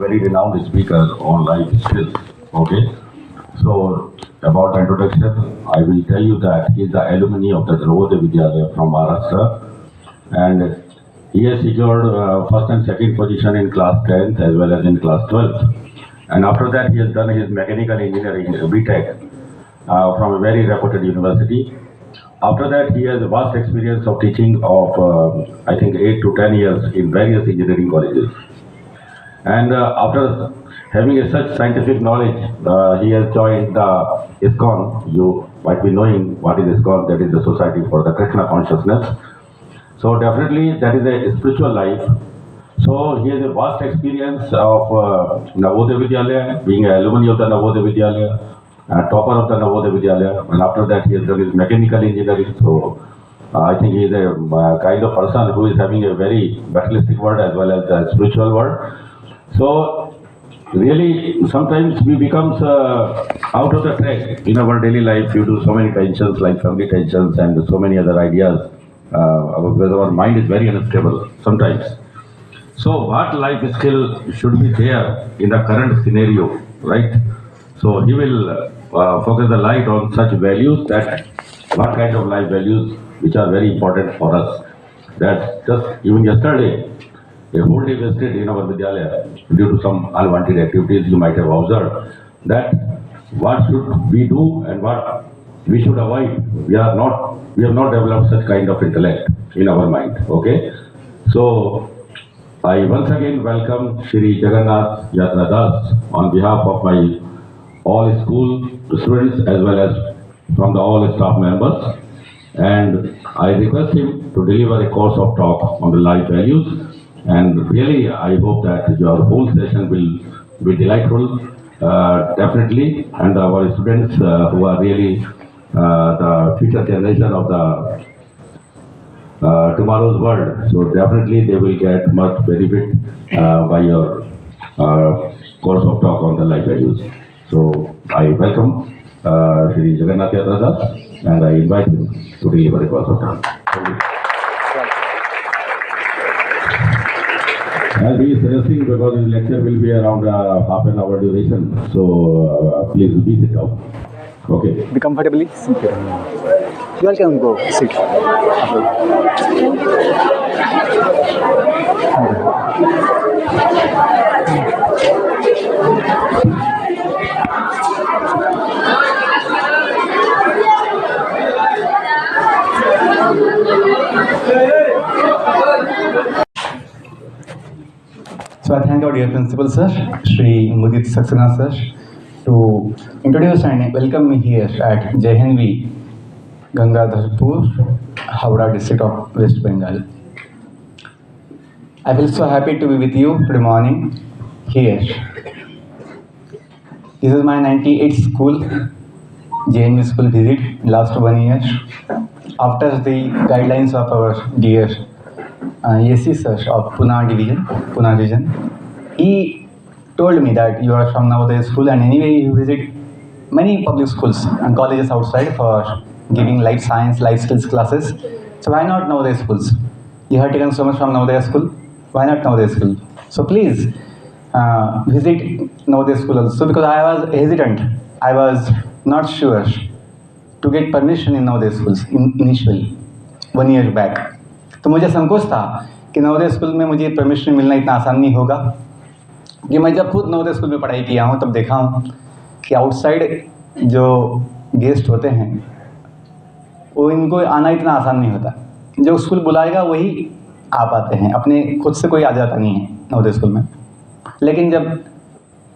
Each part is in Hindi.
very renowned speaker on life skills. Okay, so about introduction, I will tell you that he is the alumni of the Navodaya Vidyalaya from Maharashtra, and he has secured first and second position in class 10th as well as in class 12th. And after that, he has done his mechanical engineering BTech from a very reputed university. After that, he has a vast experience of teaching of I think 8 to 10 years in various engineering colleges. And after having a such scientific knowledge, he has joined the ISKCON. You might be knowing what is ISKCON, that is the Society for the Krishna Consciousness. So definitely that is a spiritual life. So he has a vast experience of Navodaya Vidyalaya, being an alumni of the Navodaya Vidyalaya, topper of the Navodaya Vidyalaya, and after that he has done his mechanical engineering. So I think he is a kind of person who is having a very materialistic world as well as a spiritual world. So really, sometimes we becomes out of the track in our daily life due to so many tensions like family tensions and so many other ideas. Our mind is very unstable sometimes. So what life skill should be there in the current scenario, right? So he will focus the light on such values, that what kind of life values which are very important for us. That just even yesterday, a whole day wasted in our Vidyalaya due to some unwanted activities you might have observed, that what should we do and what we should avoid. We have not developed such kind of intellect in our mind. Okay, so I once again welcome Shri Jagannath Yatra Das on behalf of my all school students as well as from the all staff members, and I request him to deliver a course of talk on the life values. And really, I hope that your whole session will be delightful, definitely, and our students who are really the future generation of the tomorrow's world. So definitely they will get much benefit by your course of talk on the life values. So I welcome Shri Jagannath Yatradas, and I invite him to deliver a course of talk. Thank you. As he is resting because his lecture will be around half an hour duration, so please be sit down. Okay. Be comfortably seated. You all can go sit. So I thank our dear principal sir, Shri Mudit Saxena sir, to introduce and welcome me here at Jaihinvi, Gangadharpur, Howrah district of West Bengal. I feel so happy to be with you today morning here. This is my 98th school, JNV school visit in last 1 year. After the guidelines of our dear AC sir of Pune division, he told me that you are from Navodaya school and anyway you visit many public schools and colleges outside for giving life science, life skills classes. So why not Navodaya schools? You have taken so much from Navodaya school, why not Navodaya school? So please visit Navodaya school also, because I was hesitant. I was not sure to get permission in Navodaya schools initially 1 year back. तो मुझे संकोच था कि नवोदय स्कूल में मुझे परमिशन मिलना इतना आसान नहीं होगा, कि मैं जब खुद नवोदय स्कूल में पढ़ाई किया हूँ तब देखा हूँ कि आउटसाइड जो गेस्ट होते हैं वो इनको आना इतना आसान नहीं होता. जो स्कूल बुलाएगा वही आ पाते हैं, अपने खुद से कोई आ जाता नहीं है नवोदय स्कूल में. लेकिन जब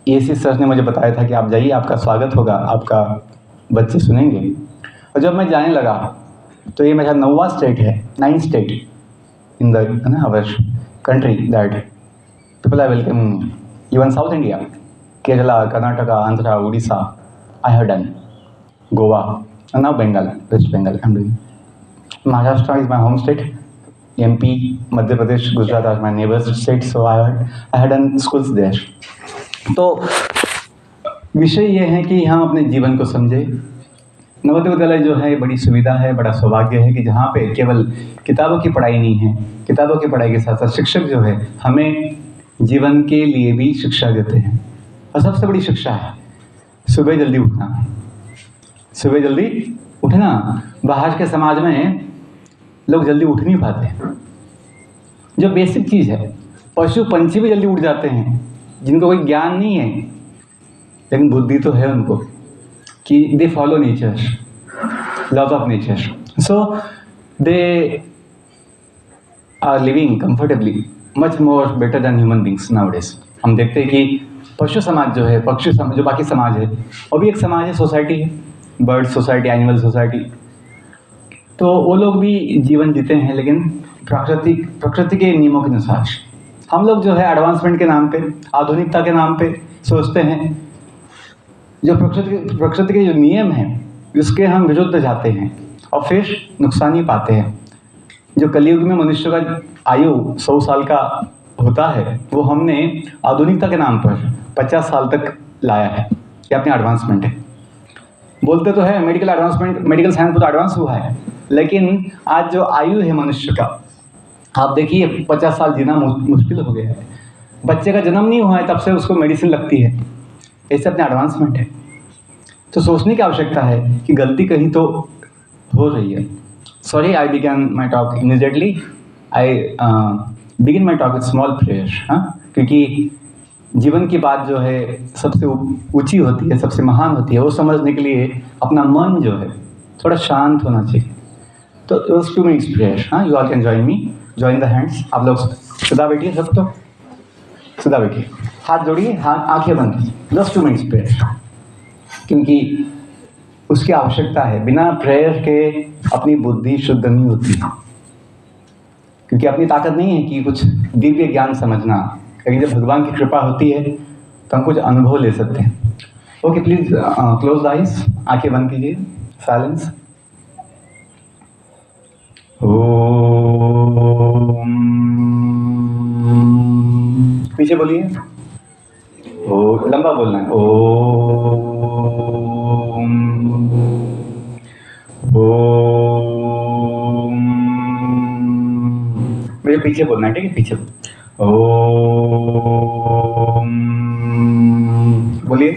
एसी सर ने मुझे बताया था कि आप जाइए, आपका स्वागत होगा, आपका बच्चे सुनेंगे, और जब मैं जाने लगा तो ये मेरा 9वां स्टेट है, 9th state in our country that people are welcoming me. Even South India, Kerala, Karnataka, Andhra, Odisha, I have done. Goa, and now Bengal, West Bengal, I'm doing. Maharashtra is my home state. MP, Madhya Pradesh, Gujarat are my neighbors states, so I had done schools there. तो विषय ये है कि हम अपने जीवन को समझे. नवोदय विद्यालय जो है बड़ी सुविधा है, बड़ा सौभाग्य है कि जहाँ पे केवल किताबों की पढ़ाई नहीं है, किताबों की पढ़ाई के साथ साथ शिक्षक जो है हमें जीवन के लिए भी शिक्षा देते हैं। और सबसे बड़ी शिक्षा है सुबह जल्दी उठना। सुबह जल्दी उठना। बाहर के समाज में लोग जल्दी उठ नहीं पाते, जो बेसिक चीज़ है। पशु पंछी भी जल्दी उठ जाते हैं, जिनको कोई ज्ञान नहीं है लेकिन बुद्धि तो है उनको, कि they follow nature, laws of nature, so they are living comfortably much more better than human beings nowadays. हम देखते हैं कि पशु समाज जो है, पक्षी समाज जो बाकी समाज है, वो भी एक समाज है, सोसाइटी है, बर्ड सोसाइटी, एनिमल सोसाइटी। तो वो लोग भी जीवन जीते हैं लेकिन प्रकृति के नियमों के अनुसार। हम लोग जो है एडवांसमेंट के नाम पे, आधुनिकता के नाम पे सोचते हैं, जो प्रकृति के जो नियम हैं उसके हम विरुद्ध जाते हैं और फिर नुकसान ही पाते हैं। जो कलयुग में मनुष्य का आयु 100 साल का होता है, वो हमने आधुनिकता के नाम पर 50 साल तक लाया है। ये अपनी एडवांसमेंट है। बोलते तो है मेडिकल एडवांसमेंट, मेडिकल साइंस बहुत एडवांस हुआ है, लेकिन आज जो आयु है मनुष्य का, आप देखिए 50 साल जीना मुश्किल हो गया है। बच्चे का जन्म नहीं हुआ है तब से उसको मेडिसिन लगती है। ऐसे अपने एडवांसमेंट है। तो सोचने की आवश्यकता है कि गलती कहीं तो हो रही है। Sorry, I began my talk immediately. I begin my talk with small prayer. क्योंकि जीवन की बात जो है सबसे ऊंची होती है, सबसे महान होती है। वो समझने के लिए अपना मन जो है थोड़ा शांत होना चाहिए। तो 2 minutes prayer. You all can join me, join the hands. आप लोग सीधा बैठिए, सब तो सीधा बैठिए, हाथ जोड़िए, हाथ आंखें बंद कीजिए। 2 minutes प्रेयर, क्योंकि उसकी आवश्यकता है। बिना प्रेयर के अपनी बुद्धि शुद्ध नहीं होती, क्योंकि अपनी ताकत नहीं है कि कुछ दिव्य ज्ञान समझना, लेकिन जब भगवान की कृपा होती है तो हम कुछ अनुभव ले सकते हैं। Okay, please close the eyes, आंखें बंद कीजिए, साइलेंस। ओम, पीछे बोलिए, ओ लंबा बोलना है। ओम, ओम, मेरे पीछे बोलना है, ठीक है? पीछे ओम बोलिए।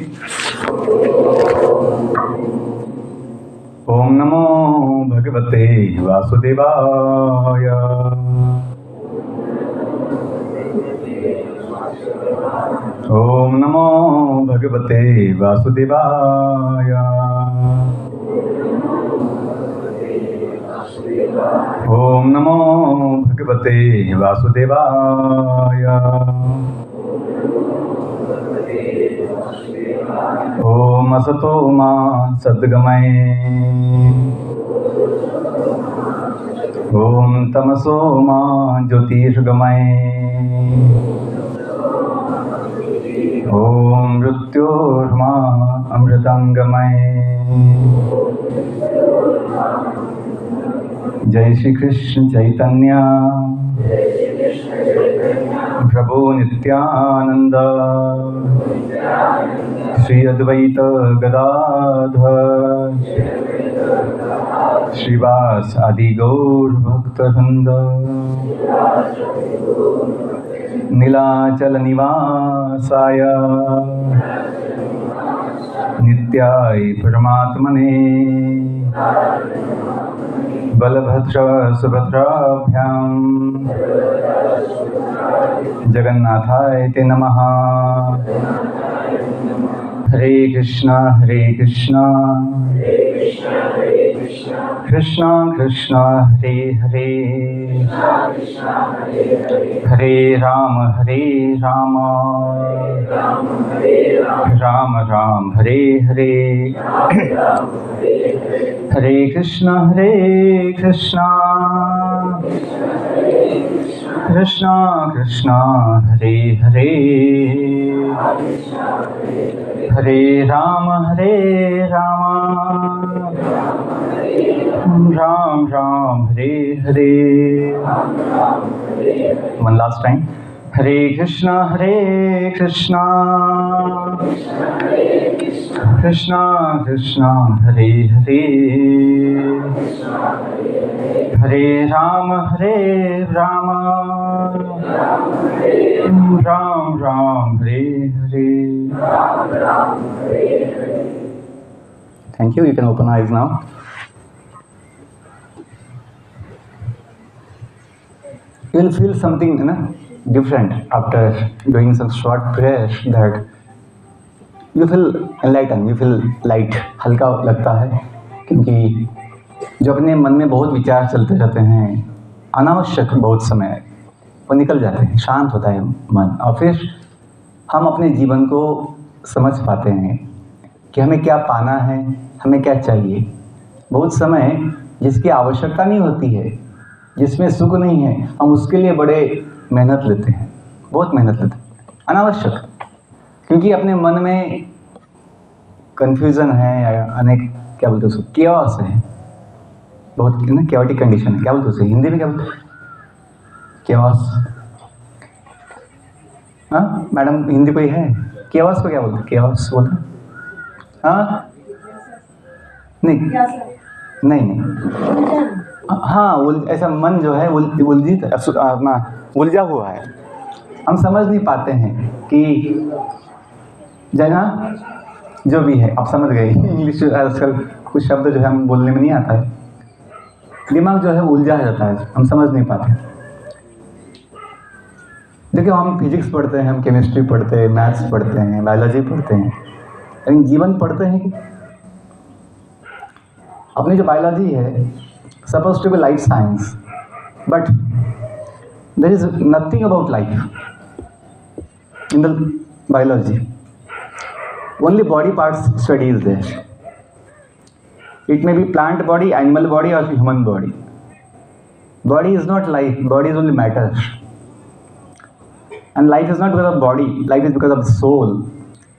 ओम नमो भगवते वासुदेवाय। ओम नमो भगवते वासुदेवाय। ओम नमो भगवते वासुदेवाय। ओम असतो मा सद्गमय। ओम तमसो मा ज्योतिषगमय। ओम मृत्योर्मा अमृतंगमय। जय श्री कृष्ण चैतन्य प्रभु नित्यानंद श्री अद्वैत गदाधर श्रीवास आदि गौर भक्तवृंद। नीलाचल निवासाय नित्याय परमात्मने बलभद्र सुभद्राभ्यां जगन्नाथाय ते नमः। हरे कृष्णा कृष्णा कृष्णा हरे हरे, हरे राम राम राम हरे हरे। हरे कृष्णा कृष्णा कृष्णा हरे हरे, हरे Ram Ram Ram Hare Hare. One last time. Hare Krishna Krishna Krishna Hare Hare, Hare Ram Ram Ram Hare Hare. Thank you. You can open eyes now. You will feel something, different after doing some short prayers, that you feel enlightened, you feel light. हल्का लगता है, क्योंकि जो अपने मन में बहुत विचार चलते रहते हैं अनावश्यक, बहुत समय वो निकल जाते हैं, शांत होता है मन, और फिर हम अपने जीवन को समझ पाते हैं कि हमें क्या पाना है, हमें क्या चाहिए. बहुत समय जिसकी आवश्यकता नहीं होती है, जिसमें सुख नहीं है, हम उसके लिए बड़े मेहनत लेते हैं, बहुत मेहनत लेते हैं अनावश्यक, क्योंकि अपने मन में कन्फ्यूज़न है, अनेक क्या बोलते हैं उसको, केओस है, बहुत केओटिक कंडीशन है. क्या बोलते हैं उसे हिंदी में, क्या बोलते हैं? केओस. हाँ मैडम, हिंदी कोई है? केओस को क्या बोलते हैं? केओस बोलते हैं? हाँ नहीं. हाँ, ऐसा मन जो है उलझा हुआ है. हम समझ नहीं पाते हैं कि जगह जो भी है, आप समझ गए. इंग्लिश आजकल कुछ शब्द जो है हम बोलने में नहीं आता है, दिमाग जो है उलझा जाता है, हम समझ नहीं पाते. देखिए, हम फिजिक्स पढ़ते हैं, हम केमिस्ट्री पढ़ते हैं, मैथ्स पढ़ते हैं, बायोलॉजी पढ़ते हैं, लेकिन जीवन पढ़ते हैं कि अपनी जो बायोलॉजी है suppose to be life science, but there is nothing about life in the biology. Only body parts study is there. It may be plant body, animal body और human body. Body is not life, body is only matter. And life is not because of body, life is because of the soul,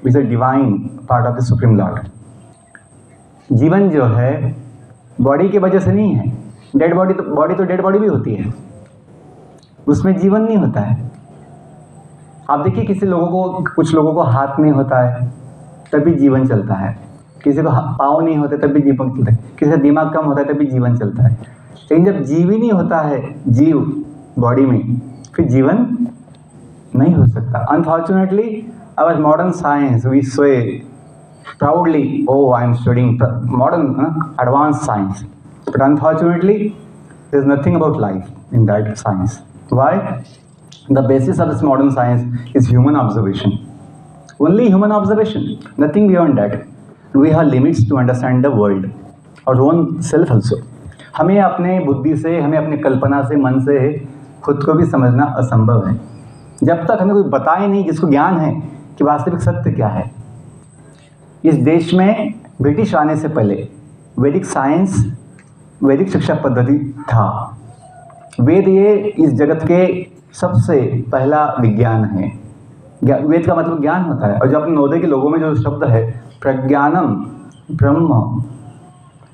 which is a divine part of the Supreme Lord. जीवन जो है बॉडी की वजह से नहीं है. डेड बॉडी तो डेड बॉडी भी होती है, उसमें जीवन नहीं होता है. आप देखिए, कुछ लोगों को हाथ नहीं होता है तभी जीवन चलता है, किसी को पाँव नहीं होते तभी जीवन चलता है, किसी का दिमाग कम होता है तभी जीवन चलता है. लेकिन जब जीव ही नहीं होता है, जीव बॉडी में, फिर जीवन नहीं हो सकता. Unfortunately, our modern science, we say proudly, oh, I am studying modern advanced science. But unfortunately, there is nothing about life in that science. Why? The basis of this modern science is human observation. Only human observation, nothing beyond that. We have limits to understand the world, our own self also. हमें अपने बुद्धि से, हमें अपनी कल्पना से, मन से खुद को भी समझना असंभव है. जब तक हमें कोई बताए नहीं, जिसको ज्ञान है कि वास्तविक सत्य क्या है. इस देश में ब्रिटिश आने से पहले वैदिक साइंस, वैदिक शिक्षा पद्धति था. वेद ये इस जगत के सबसे पहला विज्ञान है. वेद का मतलब ज्ञान होता है, और जो अपने नवोदय के लोगों में जो शब्द है प्रज्ञानम ब्रह्म,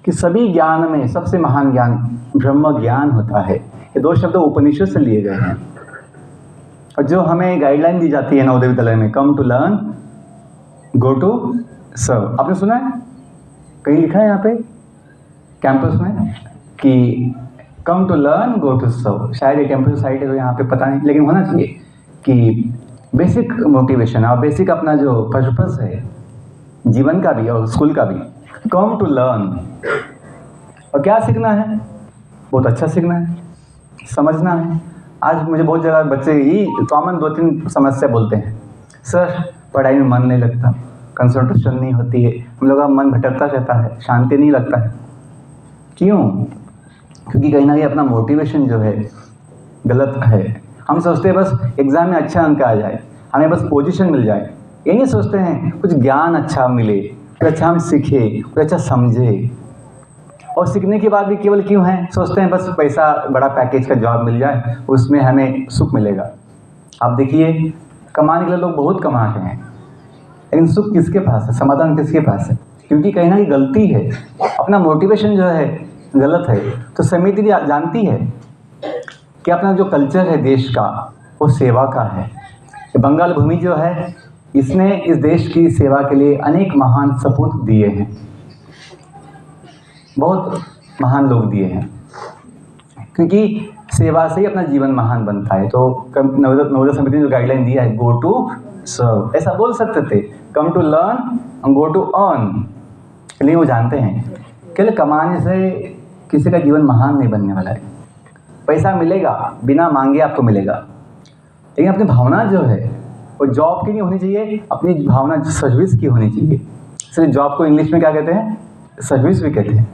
कि सभी ज्ञान में सबसे महान ज्ञान ब्रह्म ज्ञान होता है. ये दो शब्द उपनिषद से लिए गए हैं. और जो हमें गाइडलाइन दी जाती है नवोदय विद्यालय में, come to learn go to serve. आपने सुना है? कहीं लिखा है यहाँ पे कैंपस में कि come to learn go to serve. शायद ये कैंपस साइट है तो यहाँ पे पता नहीं, लेकिन होना चाहिए कि बेसिक मोटिवेशन और बेसिक अपना जो पर्पस है जीवन का भी और स्कूल का भी, कम टू लर्न. और क्या सीखना है? बहुत अच्छा सीखना है, समझना है. आज मुझे बहुत जगह बच्चे ही कॉमन 2-3 समस्या बोलते हैं. सर, पढ़ाई में मन नहीं लगता, कंसंट्रेशन नहीं होती है, हम लोग का मन भटकता रहता है, शांति नहीं लगता है. क्यों? क्योंकि कहीं ना कहीं अपना मोटिवेशन जो है गलत है. हम सोचते हैं बस एग्ज़ाम में अच्छा अंक आ जाए, हमें बस पोजीशन मिल जाए. ये नहीं सोचते हैं कुछ ज्ञान अच्छा मिले, कुछ अच्छा हम सीखे, कुछ अच्छा समझे. और सीखने के बाद भी केवल क्यों है, सोचते हैं बस पैसा, बड़ा पैकेज का जॉब मिल जाए, उसमें हमें सुख मिलेगा. आप देखिए, कमाने के लिए लोग बहुत कमा रहे हैं, लेकिन सुख किसके पास है, समाधान किसके पास है? क्योंकि कहीं ना कहीं गलती है, अपना मोटिवेशन जो है गलत है. तो समिति जानती है कि अपना जो कल्चर है देश का, वो सेवा का है। ये बंगाल भूमि जो है, इसने इस देश की सेवा के लिए अनेक महान सपूत दिए हैं, बहुत महान लोग दिए हैं, क्योंकि सेवा से ही अपना जीवन महान बनता है। तो नवोदय समिति ने जो गाइडलाइन दिया है, गो टू सर्व, ऐसा बोल सकते थे, come to learn, go to earn. इसलिए वो जानते हैं कि कमाने से किसी का जीवन महान नहीं बनने वाला है। पैसा मिलेगा, बिना मांगे आपको मिलेगा, लेकिन अपनी भावना जो है वो जॉब की नहीं होनी चाहिए, अपनी भावना सर्विस की होनी चाहिए। इसलिए जॉब को इंग्लिश में क्या कहते हैं? सर्विस भी कहते हैं।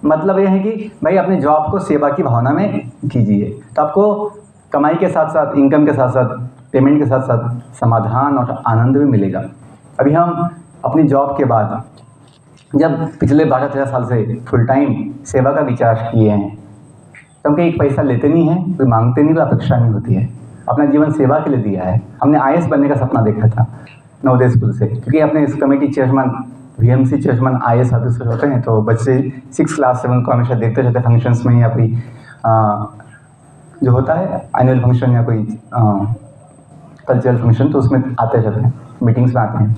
मतलब ये है कि भाई अपने जॉब को सेवा की भावना में कीजिए, तो आपको कमाई के साथ साथ, इनकम के साथ साथ, पेमेंट के साथ साथ समाधान और आनंद भी मिलेगा। अभी हम अपनी जॉब के बाद जब पिछले 12-13 साल से फुल टाइम सेवा का विचार किए हैं, तो हम कहीं पैसा लेते नहीं हैं, कोई मांगते नहीं, कोई अपेक्षा नहीं होती है। अपना जीवन सेवा के लिए दिया है। हमने IAS बनने का सपना देखा था नवोदय स्कूल से, क्योंकि अपने इस committee chairman, VMC chairman IAS officer होते हैं, तो बच्चे 6 क्लास 7 को हमेशा देखते रहते फंक्शंस में, या कोई जो होता है एनुअल फंक्शन या कोई कल्चरल फंक्शन, तो उसमें आते रहते हैं, मीटिंग्स में आते हैं।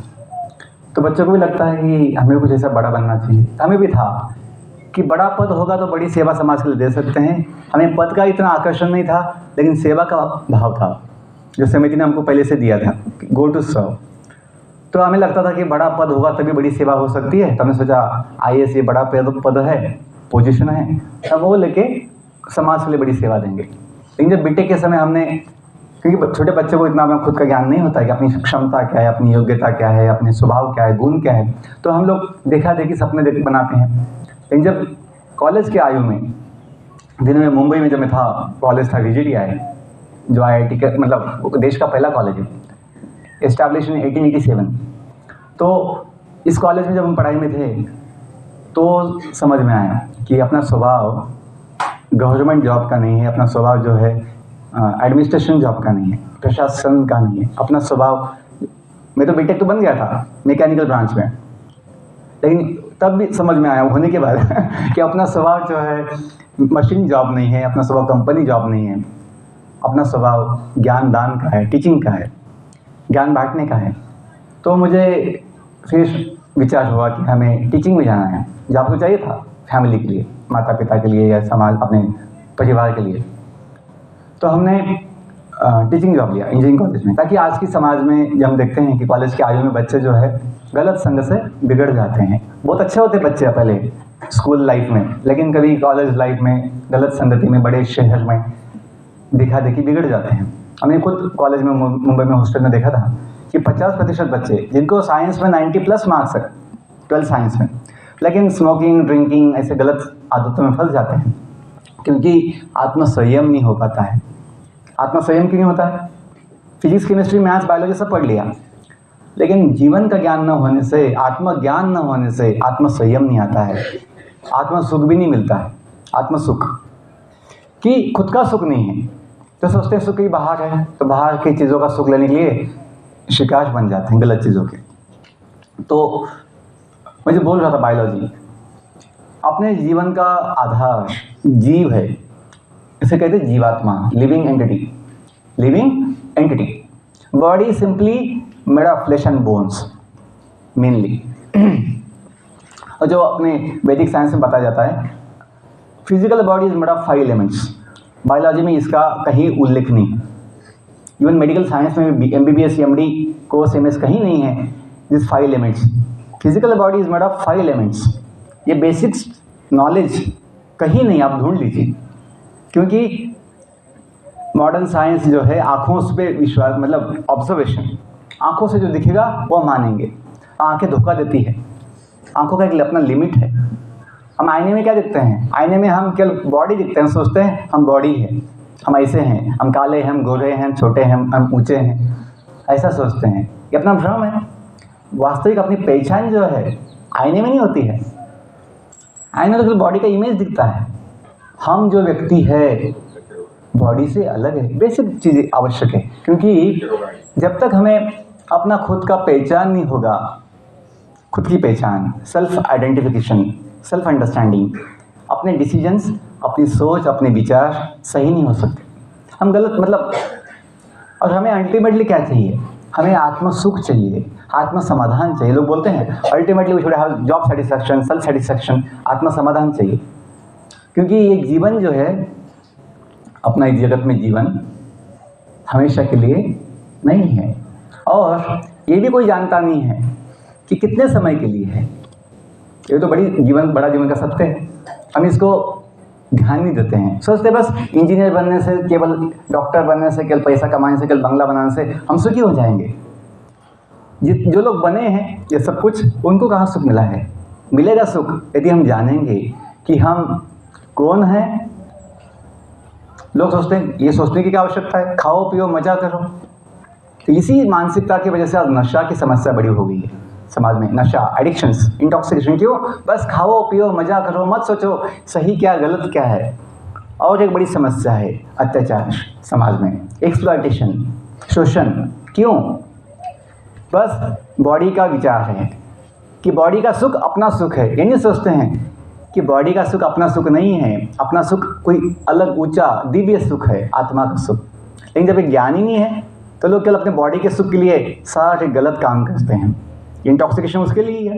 तो बच्चों को भी लगता है कि हमें कुछ ऐसा बड़ा बनना चाहिए। हमें भी था कि बड़ा पद होगा तो बड़ी सेवा समाज के लिए दे सकते हैं। हमें पद का इतना आकर्षण नहीं था, लेकिन सेवा का भाव था, जो समिति ने हमको पहले से दिया था, गो टू सर्व। तो हमें लगता था कि बड़ा पद होगा तभी बड़ी सेवा हो सकती है। तो हमने सोचा IAS ये बड़ा पद है, पोजीशन है, तब वो लेके समाज के लिए बड़ी सेवा देंगे। लेकिन जब बीटेक के समय हमने, क्योंकि छोटे बच्चों को इतना अपना खुद का ज्ञान नहीं होता है कि अपनी क्षमता क्या है, अपनी योग्यता क्या है, अपने स्वभाव क्या है, गुण क्या है, तो हम लोग देखा देखी सपने बनाते हैं। लेकिन जब कॉलेज के आयु में, दिन में मुंबई में जब मैं था, कॉलेज था VGTI, जो IIT का मतलब देश का पहला कॉलेज है, एस्टैब्लिश इन 1887। तो इस कॉलेज में जब हम पढ़ाई में थे, तो समझ में आया कि अपना स्वभाव गवर्नमेंट जॉब का नहीं है, अपना स्वभाव जो है एडमिनिस्ट्रेशन जॉब का नहीं है, प्रशासन का नहीं है। अपना स्वभाव, मैं तो बीटेक तो बन गया था मैकेनिकल ब्रांच में, लेकिन तब भी समझ में आया होने के बाद कि अपना स्वभाव जो है मशीन जॉब नहीं है, अपना स्वभाव कंपनी जॉब नहीं है, अपना स्वभाव ज्ञान दान का है, टीचिंग का है, ज्ञान बांटने का है। तो मुझे फिर विचार हुआ कि हमें टीचिंग में जाना है। जॉब तो चाहिए था फैमिली के लिए, माता पिता के लिए या समाज, अपने परिवार के लिए। तो हमने टीचिंग जॉब लिया इंजीनियरिंग कॉलेज में, ताकि आज की समाज में जब हम देखते हैं कि कॉलेज के आयु में बच्चे जो है गलत संग से बिगड़ जाते हैं। बहुत अच्छे होते बच्चे पहले स्कूल लाइफ में, लेकिन कभी कॉलेज लाइफ में गलत संगति में, बड़े शहर में दिखा देखी बिगड़ जाते हैं। हमने खुद कॉलेज में, मुंबई में हॉस्टल में देखा था कि 50% बच्चे जिनको साइंस में 90+ मार्क्स है 12th साइंस में, लेकिन स्मोकिंग, ड्रिंकिंग, ऐसे गलत आदतों में फंस जाते हैं, क्योंकि आत्मसंयम नहीं हो पाता है। आत्मसंयम क्यों नहीं होता है? फिजिक्स, केमिस्ट्री, मैथ्स, बायोलॉजी सब पढ़ लिया, लेकिन जीवन का ज्ञान न होने से, आत्मज्ञान न होने से आत्मसंयम नहीं आता है, आत्मसुख भी नहीं मिलता है। आत्मसुख कि खुद का सुख नहीं है, तो सोचते हैं सुख ही बाहर है, तो बाहर की चीज़ों का सुख लेने के लिए शिकार बन जाते हैं गलत चीज़ों के। तो मुझे बोल रहा था बायोलॉजी अपने जीवन का आधार जीव है, इसे कहते हैं जीवात्मा, living entity. Living entity, body simply made of flesh and bones mainly. और जो अपने वैदिक साइंस में बताया जाता है, physical body is made of 5 elements. Biology में इसका कहीं उल्लेख नहीं है। इवन मेडिकल साइंस में MBBS MD कोर्स MS कहीं नहीं है this 5 elements. Physical body is made of 5 elements. ये बेसिक्स नॉलेज कहीं नहीं, आप ढूंढ लीजिए, क्योंकि मॉडर्न साइंस जो है आँखों पे विश्वास, मतलब ऑब्जर्वेशन, आँखों से जो दिखेगा वो मानेंगे। आँखें धोखा देती है, आँखों का एक अपना लिमिट है। हम आईने में क्या दिखते हैं? आईने में हम केवल बॉडी दिखते हैं, सोचते हैं हम बॉडी है, हम ऐसे हैं, हम काले हैं, हम गोरे हैं, हम छोटे हैं, हम ऊंचे हैं, ऐसा सोचते हैं। ये अपना भ्रम है। वास्तविक अपनी पहचान जो है आईने में नहीं होती है। आईने में तो बॉडी का इमेज दिखता है। हम जो व्यक्ति है बॉडी से अलग है। बेसिक चीज़ें आवश्यक है, क्योंकि जब तक हमें अपना खुद का पहचान नहीं होगा, खुद की पहचान, सेल्फ आइडेंटिफिकेशन, सेल्फ अंडरस्टैंडिंग, अपने डिसीजंस, अपनी सोच, अपने विचार सही नहीं हो सकते। हम गलत, मतलब और हमें अल्टीमेटली क्या चाहिए? हमें आत्म सुख चाहिए, आत्म समाधान चाहिए। लोग बोलते हैं ultimately we should have job satisfaction, self satisfaction, आत्म समाधान चाहिए। क्योंकि ये जीवन जो है, अपना इस जगत में जीवन हमेशा के लिए नहीं है, और ये भी कोई जानता नहीं है कि कितने समय के लिए है। ये तो बड़ा जीवन का सत्य है, हम इसको ध्यान नहीं देते हैं। सोचते बस इंजीनियर बनने से, केवल डॉक्टर बनने से, केवल पैसा कमाने से, केवल बंगला बनाने से हम सुखी हो जाएंगे। जो लोग बने हैं ये सब कुछ, उनको कहाँ सुख मिला है? मिलेगा सुख यदि हम जानेंगे कि हम कौन हैं। लोग सोचते हैं, ये सोचने की क्या आवश्यकता है, खाओ पियो मजा करो। तो इसी मानसिकता की वजह से आज नशा की समस्या बड़ी हो गई है समाज में। नशा, एडिक्शंस, इंटॉक्सिकेशन। क्यों? बस खाओ पियो मजा करो, मत सोचो सही क्या गलत क्या है। और एक बड़ी समस्या है अत्याचार समाज में, एक्सप्लॉयटेशन, शोषण। क्यों? बस बॉडी का विचार है कि बॉडी का सुख अपना सुख है। ये नहीं सोचते हैं कि बॉडी का सुख अपना सुख नहीं है, अपना सुख कोई अलग ऊंचा दिव्य सुख है, आत्मा का सुख। लेकिन जब एक ज्ञान ही नहीं है तो लोग केवल अपने बॉडी के सुख के लिए सारे गलत काम करते हैं। इंटॉक्सिकेशन उसके लिए ही है।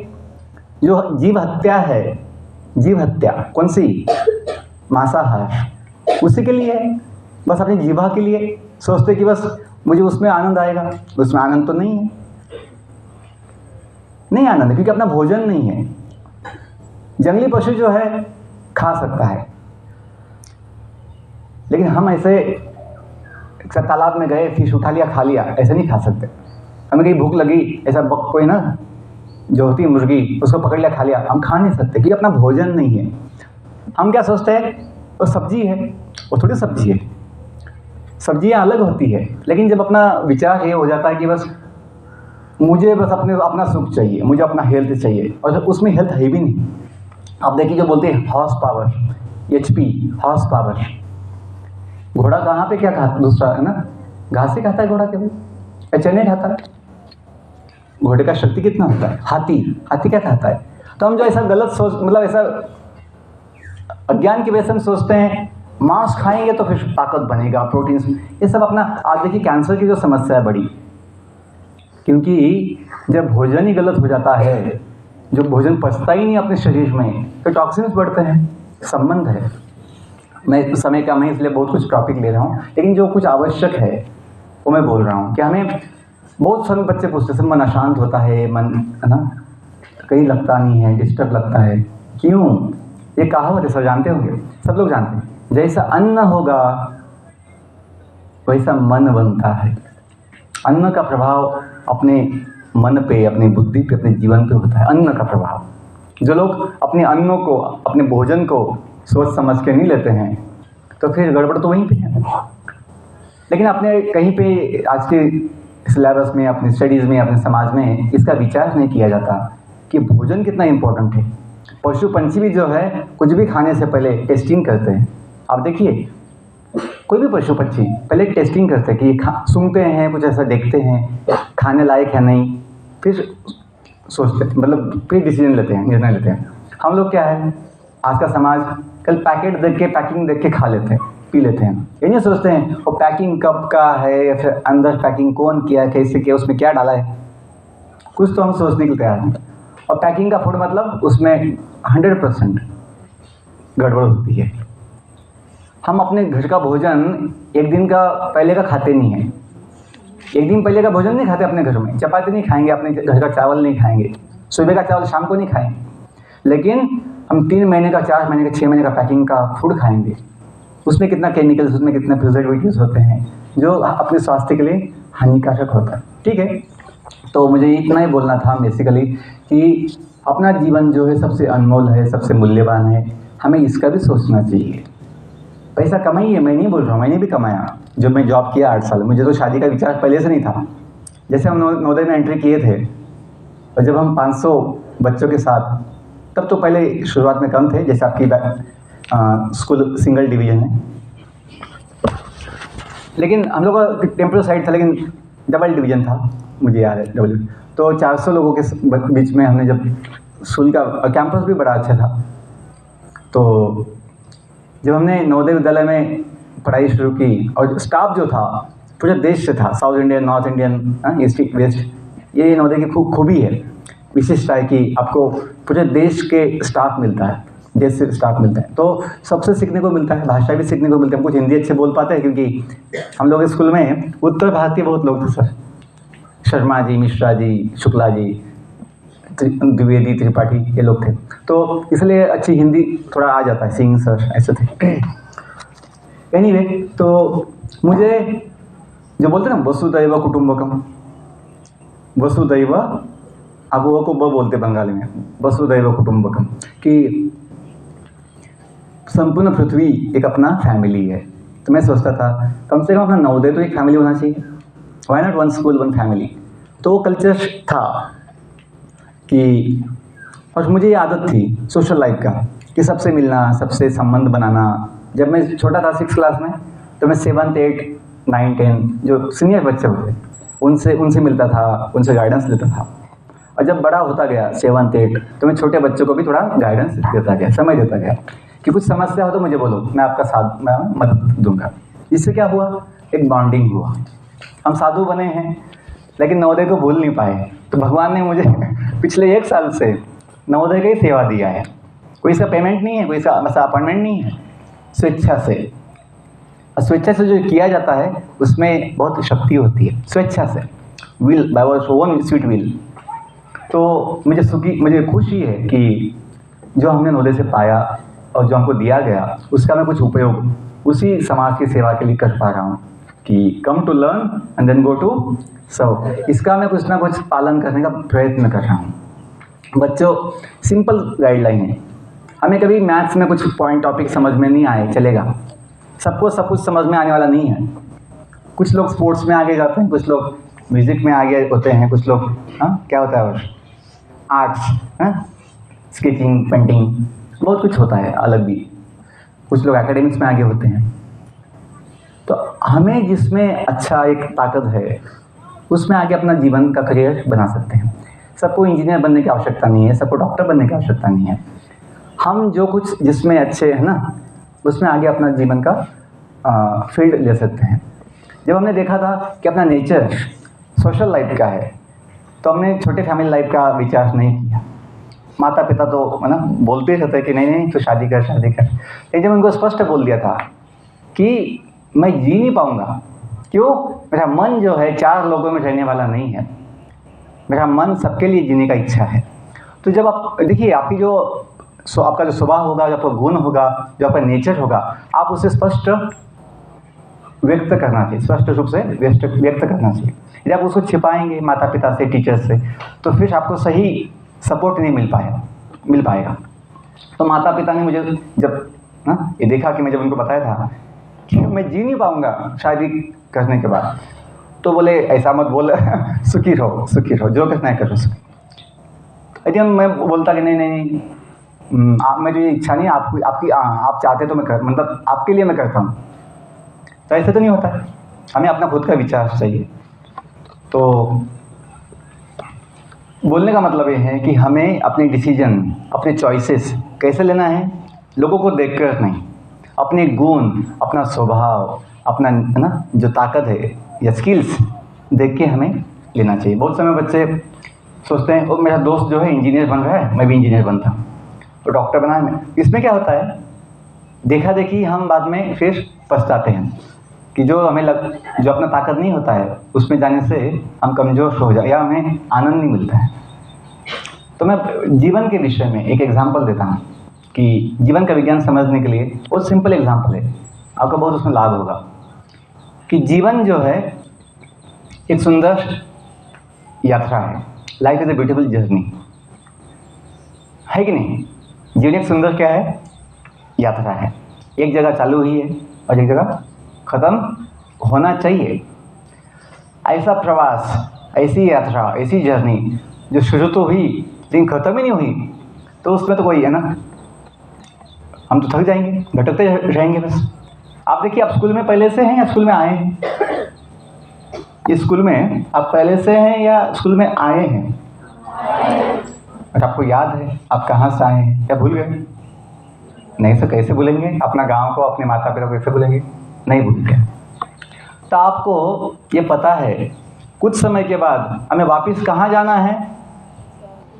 जो जीव हत्या है, जीव हत्या कौन सी? मांसाहार, उसी के लिए है। बस अपनी जीवा के लिए सोचते कि बस मुझे उसमें आनंद आएगा। उसमें आनंद तो नहीं है, नहीं आनंद है, क्योंकि अपना भोजन नहीं है। जंगली पशु जो है खा सकता है, लेकिन हम ऐसे तालाब में गए, फिश उठा लिया खा लिया, ऐसे नहीं खा सकते। हमें कहीं भूख लगी, ऐसा कोई ना जो होती है मुर्गी, उसको पकड़ लिया खा लिया, हम खा नहीं सकते क्योंकि अपना भोजन नहीं है। हम क्या सोचते हैं वो सब्जी है, वो थोड़ी सब्जी है। सब्जियां अलग होती है, लेकिन जब अपना विचार ये हो जाता है कि बस मुझे बस अपना सुख चाहिए, मुझे अपना हेल्थ चाहिए, और उसमें हेल्थ है भी नहीं। आप देखिए जो बोलते हैं horse power, HP, horse power. घोड़ा कहाँ पे क्या खाता? दूसरा है ना, घास ही खाता है घोड़ा, केवल चने खाता है। घोड़े का शक्ति कितना होता है? हाथी क्या खाता है? तो हम जो ऐसा गलत सोच, मतलब ऐसा अज्ञान की वजह से हम सोचते हैं मांस खाएंगे तो फिर ताकत बनेगा, प्रोटीन्स, ये सब अपना। आज देखिए कैंसर की जो समस्या है बड़ी, क्योंकि जब भोजन ही गलत हो जाता है, जो भोजन पचता ही नहीं अपने शरीर में, तो टॉक्सिन्स बढ़ते हैं। संबंध है। मैं समय का मैं इसलिए बहुत कुछ टॉपिक ले रहा हूँ, लेकिन जो कुछ आवश्यक है वो मैं बोल रहा हूँ कि हमें बहुत सारे बच्चे पूछते हैं मन अशांत होता है, मन है ना कहीं लगता नहीं है, डिस्टर्ब लगता है। क्यों? ये कहावत है, सब जानते होंगे, सब लोग जानते हैं, जैसा अन्न होगा वैसा मन बनता है। अन्न का प्रभाव अपने मन पे, अपनी बुद्धि पे, अपने जीवन पे होता है। अन्न का प्रभाव। जो लोग अपने अन्नों को, अपने भोजन को सोच समझ के नहीं लेते हैं, तो फिर गड़बड़ तो वहीं पे है। लेकिन अपने कहीं पे आज के सिलेबस में, अपनी स्टडीज़ में, अपने समाज में इसका विचार नहीं किया जाता कि भोजन कितना इम्पोर्टेंट है। पशु पंछी भी जो है कुछ भी खाने से पहले टेस्टिंग करते हैं। आप देखिए कोई भी पशु पक्षी पहले टेस्टिंग करते हैं कि सूंघते हैं, कुछ ऐसा देखते हैं, खाने लायक है नहीं, फिर सोचते, मतलब फिर डिसीजन लेते हैं, निर्णय लेते हैं। हम लोग क्या है, आज का समाज कल पैकेट देख के, पैकिंग देख के खा लेते हैं, पी लेते हैं। ये नहीं सोचते हैं वो पैकिंग कब का है, या फिर अंदर पैकिंग कौन किया, कैसे किया, उसमें क्या डाला है, कुछ तो हम सोचने के लिए तैयार हैं। और पैकिंग का फूड मतलब उसमें 100% गड़बड़ होती है। हम अपने घर का भोजन एक दिन का पहले का खाते नहीं हैं। एक दिन पहले का भोजन नहीं खाते अपने घर में। चपाती नहीं खाएंगे, अपने घर का चावल नहीं खाएंगे, सुबह का चावल शाम को नहीं खाएंगे। लेकिन हम 3 महीने का, 4 महीने का, 6 महीने का पैकिंग का फूड खाएंगे। उसमें कितना केमिकल्स, उसमें कितने प्रिजर्वेटिव्स होते हैं जो अपने स्वास्थ्य के लिए हानिकारक होता है। ठीक है, तो मुझे इतना ही बोलना था बेसिकली कि अपना जीवन जो है सबसे अनमोल है, सबसे मूल्यवान है, हमें इसका भी सोचना चाहिए। पैसा कमाइए, मैं नहीं बोल रहा हूँ, मैंने भी कमाया। जब मैं जॉब किया 8 साल, मुझे तो शादी का विचार पहले से नहीं था। जैसे हम नवोदय में एंट्री किए थे, और जब हम 500 बच्चों के साथ, तब तो पहले शुरुआत में कम थे, जैसे आपकी स्कूल सिंगल डिवीज़न है, लेकिन हम लोग का टेम्पररी साइड था, लेकिन डबल डिवीज़न था, मुझे याद है डबल। तो 400 लोगों के बीच में हमने जब स्कूल का कैंपस भी बड़ा अच्छा था, तो जब हमने नवोदय विद्यालय में पढ़ाई शुरू की, और स्टाफ जो था पूरे देश से था, south Indian, north Indian, east west. ये नवोदय की खूबी है, विशिष्टता है कि आपको पूरे देश के स्टाफ मिलता है, देश से स्टाफ मिलता है, तो सबसे सीखने को मिलता है, भाषा भी सीखने को मिलता है। हम कुछ हिंदी अच्छे बोल पाते हैं क्योंकि हम लोग स्कूल में उत्तर भारतीय बहुत लोग थे सर, शर्मा जी, मिश्रा जी, शुक्ला जी, द्विवेदी, त्रिपाठी, ये लोग थे, तो इसलिए अच्छी हिंदी थोड़ा आ जाता है। सिंह सर ऐसे थे। एनीवे, तो मुझे जो बोलते हैं ना वसुदैव कुटुंबकम, वसुदैव, अब वो को वो बोलते बंगाली में वसुदैव कुटुंबकम, कि संपूर्ण पृथ्वी एक अपना फैमिली है। तो मैं सोचता था कम से कम अपना नवोदय तो एक फैमिली होना चाहिए, why not one school one family. तो वो कल्चर था कि, और मुझे ये आदत थी सोशल लाइफ का कि सबसे मिलना, सबसे संबंध बनाना। जब मैं छोटा था 6th क्लास में, तो मैं 7th 8 9 10 जो सीनियर बच्चे होते उनसे मिलता था, उनसे गाइडेंस लेता था। और जब बड़ा होता गया 7th 8, तो मैं छोटे बच्चों को भी थोड़ा गाइडेंस देता गया, समय देता गया कि कुछ समस्या हो तो मुझे बोलो, मैं आपका साथ, मैं मदद दूंगा। इससे क्या हुआ, एक बॉन्डिंग हुआ। हम साधु बने हैं लेकिन नवोदय को भूल नहीं पाए, तो भगवान ने मुझे पिछले 1 साल से नवोदय का ही सेवा दिया है। कोई इसका पेमेंट नहीं है, कोई इसका अपॉइंटमेंट नहीं है, स्वेच्छा से। और स्वेच्छा से जो किया जाता है उसमें बहुत शक्ति होती है, स्वेच्छा से, will, by our own sweet will. तो मुझे खुशी है कि जो हमने नवोदय से पाया और जो हमको दिया गया उसका मैं कुछ उपयोग उसी समाज की सेवा के लिए कर पा रहा हूँ कि come to learn and then go to serve. इसका मैं कुछ ना कुछ पालन करने का प्रयत्न कर रहा हूँ। बच्चों, सिंपल गाइडलाइन है, हमें कभी मैथ्स में कुछ पॉइंट टॉपिक समझ में नहीं आए चलेगा, सबको सब कुछ समझ में आने वाला नहीं है। कुछ लोग स्पोर्ट्स में आगे जाते हैं, कुछ लोग म्यूज़िक में आगे होते हैं, कुछ लोग क्या होता है और आर्ट्स, स्केचिंग, पेंटिंग, बहुत कुछ होता है अलग भी। कुछ लोग एकेडमिक्स में आगे होते हैं। तो हमें जिसमें अच्छा एक ताकत है उसमें आगे अपना जीवन का करियर बना सकते हैं। सबको इंजीनियर बनने की आवश्यकता नहीं है, सबको डॉक्टर बनने की आवश्यकता नहीं है। हम जो कुछ जिसमें अच्छे हैं ना, उसमें आगे अपना जीवन का फील्ड ले सकते हैं। जब हमने देखा था कि अपना नेचर सोशल लाइफ का है, तो हमने छोटे फैमिली लाइफ का विचार नहीं किया। माता पिता तो है ना बोलते रहते कि नहीं तो शादी कर, शादी कर। लेकिन जब उनको स्पष्ट बोल दिया था कि मैं जी नहीं पाऊँगा, क्यों, मेरा मन जो है 4 लोगों में रहने वाला नहीं है, मेरा मन सबके लिए जीने का इच्छा है। तो जब आप देखिए, आपकी जो आपका जो स्वभाव होगा, जो आपका गुण होगा, जो आपका नेचर होगा, आप उसे स्पष्ट व्यक्त करना चाहिए, स्पष्ट रूप से व्यक्त करना चाहिए। यदि आप उसको छिपाएंगे माता पिता से, टीचर से, तो फिर आपको सही सपोर्ट नहीं मिल पाएगा। तो माता पिता ने मुझे जब ये देखा कि मैं जब उनको बताया था कि मैं जी नहीं पाऊँगा शादी करने के बाद, तो बोले ऐसा मत बोल, सुखी रहो, जो करना है करो, सुखी। यदि मैं बोलता कि नहीं, मेरी इच्छा नहीं, आप चाहते तो मैं मतलब आपके लिए मैं करता हूँ, तो ऐसे तो नहीं होता है। हमें अपना खुद का विचार चाहिए। तो बोलने का मतलब ये है कि हमें अपने डिसीजन, अपने चॉइसेस कैसे लेना है, लोगों को देखकर नहीं, अपने गुण, अपना स्वभाव, अपना है ना जो ताकत है या स्किल्स देख के हमें लेना चाहिए। बहुत समय बच्चे सोचते हैं ओ मेरा दोस्त जो है इंजीनियर बन रहा है, मैं भी इंजीनियर बनता हूँ, तो डॉक्टर बना है मैं। इसमें क्या होता है, देखा देखी हम बाद में फिर पछताते हैं कि जो अपना ताकत नहीं होता है उसमें जाने से हम कमज़ोर हो जाए या हमें आनंद नहीं मिलता है। तो मैं जीवन के विषय में एक एग्जाम्पल देता हूँ कि जीवन का विज्ञान समझने के लिए बहुत सिंपल एग्जाम्पल है, आपको बहुत उसमें लाभ होगा। कि जीवन जो है एक सुंदर यात्रा है, life is a beautiful journey, है कि नहीं। जीवन एक सुंदर क्या है, यात्रा है। एक जगह चालू हुई है और एक जगह ख़त्म होना चाहिए। ऐसा प्रवास, ऐसी यात्रा, ऐसी जर्नी जो शुरू तो हुई लेकिन ख़त्म ही नहीं हुई, तो उसमें तो कोई है ना, हम तो थक जाएंगे, भटकते रहेंगे बस। आप देखिए, आप स्कूल में पहले से हैं या स्कूल में आए हैं? इस स्कूल में आप पहले से हैं या स्कूल में आए हैं? और आपको याद है आप कहाँ से आए हैं या भूल गए? नहीं तो कैसे भूलेंगे? अपना गांव को, अपने माता पिता को कैसे भूलेंगे? नहीं भूल गए। तो आपको ये पता है कुछ समय के बाद हमें वापस कहाँ जाना है?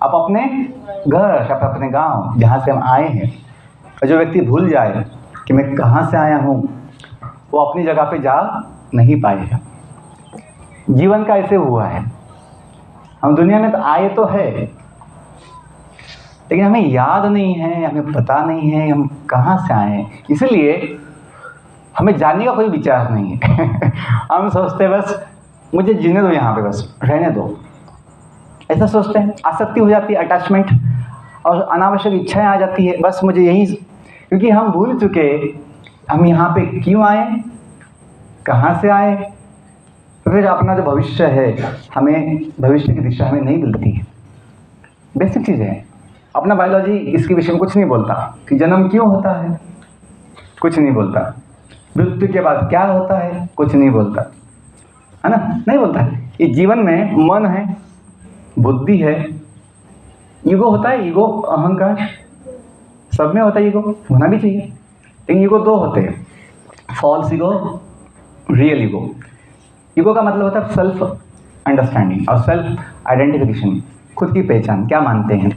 आप अपने घर, आप अपने गांव जहाँ से हम आए हैं। और जो व्यक्ति भूल जाए कि मैं कहाँ से आया हूँ, वो अपनी जगह पे जा नहीं पाएगा। जीवन का ऐसे हुआ है, हम दुनिया में तो आए तो है, लेकिन हमें याद नहीं है, हमें पता नहीं है हम कहाँ से आए हैं। इसलिए हमें जानने का कोई विचार नहीं है। हम सोचते हैं बस मुझे जीने दो, यहाँ पे बस रहने दो, ऐसा सोचते हैं। आसक्ति हो जाती है, अटैचमेंट, और अनावश्यक इच्छाएं आ जाती है, बस मुझे यही, क्योंकि हम भूल चुके हम यहाँ पे क्यों आए, कहाँ से आए। तो फिर अपना जो भविष्य है, हमें भविष्य की दिशा हमें नहीं मिलती है। बेसिक चीज़ है। अपना बायोलॉजी इसके विषय में कुछ नहीं बोलता कि जन्म क्यों होता है, कुछ नहीं बोलता। मृत्यु के बाद क्या होता है, कुछ नहीं बोलता, है ना, नहीं बोलता है। ये जीवन में मन है, बुद्धि है, ईगो होता है, ईगो अहंकार सब में होता है। ईगो होना भी चाहिए, लेकिन ईगो दो होते हैं, false ego, real ego. Ego का मतलब होता है सेल्फ अंडरस्टैंडिंग और सेल्फ आइडेंटिफिकेशन, खुद की पहचान, क्या मानते हैं,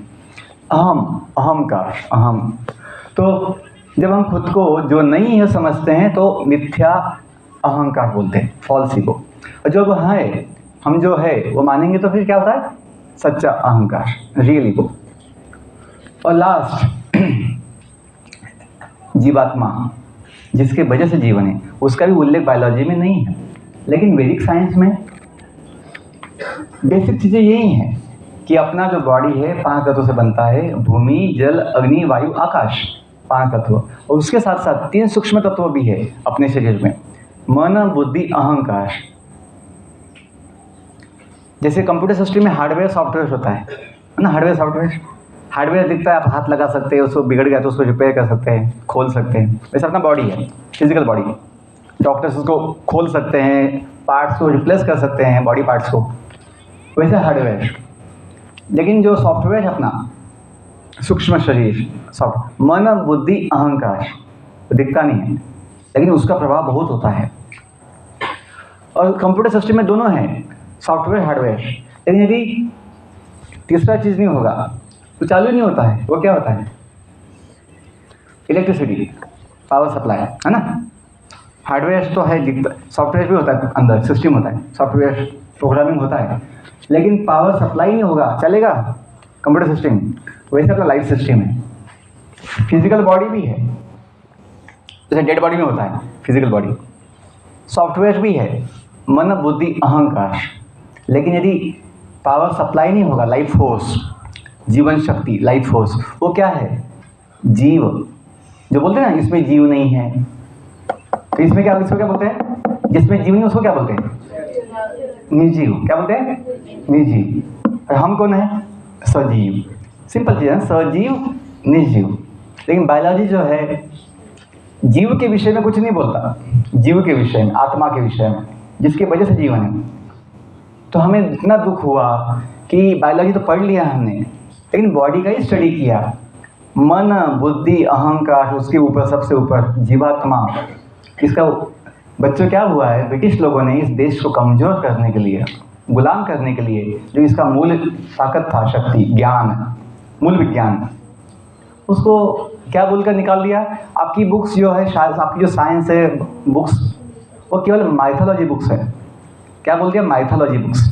अहम। तो जब हम खुद को जो नहीं है समझते हैं तो मिथ्या अहंकार बोलते हैं, फॉल्स ईगो। और जब है हम जो है वो मानेंगे तो फिर क्या होता है, सच्चा अहंकार, रियल ईगो। और लास्ट जीवात्मा, जिसके वजह से जीवन है, उसका भी उल्लेख बायोलॉजी में नहीं है, लेकिन वैदिक साइंस में बेसिक चीज़ें यही हैं कि अपना जो बॉडी है 5 तत्वों से बनता है, भूमि, जल, अग्नि, वायु, आकाश, 5 तत्व। और उसके साथ साथ 3 सूक्ष्म तत्व भी है अपने शरीर में, मन, बुद्धि, अहंकार। जैसे कंप्यूटर सिस्टम में हार्डवेयर सॉफ्टवेयर होता है ना, हार्डवेयर दिखता है, आप हाथ लगा सकते हैं, उसको बिगड़ गया तो उसको रिपेयर कर सकते हैं, खोल सकते हैं। वैसे अपना बॉडी है, फिजिकल बॉडी, डॉक्टर्स उसको खोल सकते हैं, पार्ट्स को रिप्लेस कर सकते हैं, बॉडी पार्ट्स को, वैसे हार्डवेयर। लेकिन जो सॉफ्टवेयर है अपना सूक्ष्म शरीर, मन, बुद्धि, अहंकार, दिखता नहीं है, लेकिन उसका प्रभाव बहुत होता है। और कंप्यूटर सिस्टम में दोनों हैं, सॉफ्टवेयर, हार्डवेयर। लेकिन यदि तीसरा चीज़ नहीं होगा तो चालू नहीं होता है। वो क्या होता है, इलेक्ट्रिसिटी, पावर सप्लाई, है ना। हार्डवेयर तो है, सॉफ्टवेयर भी होता है, अंदर सिस्टम होता है, सॉफ्टवेयर प्रोग्रामिंग होता है, लेकिन पावर सप्लाई नहीं होगा, चलेगा कंप्यूटर सिस्टम। वैसे अपना लाइफ सिस्टम है, फिजिकल बॉडी भी है, जैसे डेड बॉडी में होता है फिजिकल बॉडी, सॉफ्टवेयर भी है, मन, बुद्धि, अहंकार। लेकिन यदि पावर सप्लाई नहीं होगा, लाइफ फोर्स, जीवन शक्ति, लाइफ फोर्स, वो क्या है, जीव। जो बोलते हैं ना इसमें जीव नहीं है, तो इसमें क्या, इसको क्या बोलते हैं, जिसमें जीव नहीं उसको क्या बोलते हैं, निर्जीव। क्या बोलते हैं, निर्जीव। और हम कौन है, सजीव। सिंपल चीज़ है, सजीव, निर्जीव। लेकिन बायोलॉजी जो है जीव के विषय में कुछ नहीं बोलता, जीव के विषय में, आत्मा के विषय में, जिसकी वजह से जीवन है। तो हमें इतना दुख हुआ कि बायोलॉजी तो पढ़ लिया हमने, लेकिन बॉडी का ही स्टडी किया, मन, बुद्धि, अहंकार, उसके ऊपर सबसे ऊपर जीवात्मा। इसका बच्चों क्या हुआ है, ब्रिटिश लोगों ने इस देश को कमज़ोर करने के लिए, गुलाम करने के लिए, जो इसका मूल ताकत था, शक्ति, ज्ञान, मूल विज्ञान, उसको क्या बोलकर निकाल दिया। आपकी बुक्स जो है, शायद आपकी जो साइंस है बुक्स, वो केवल माइथोलॉजी बुक्स है। क्या बोल दिया, माइथोलॉजी बुक्स,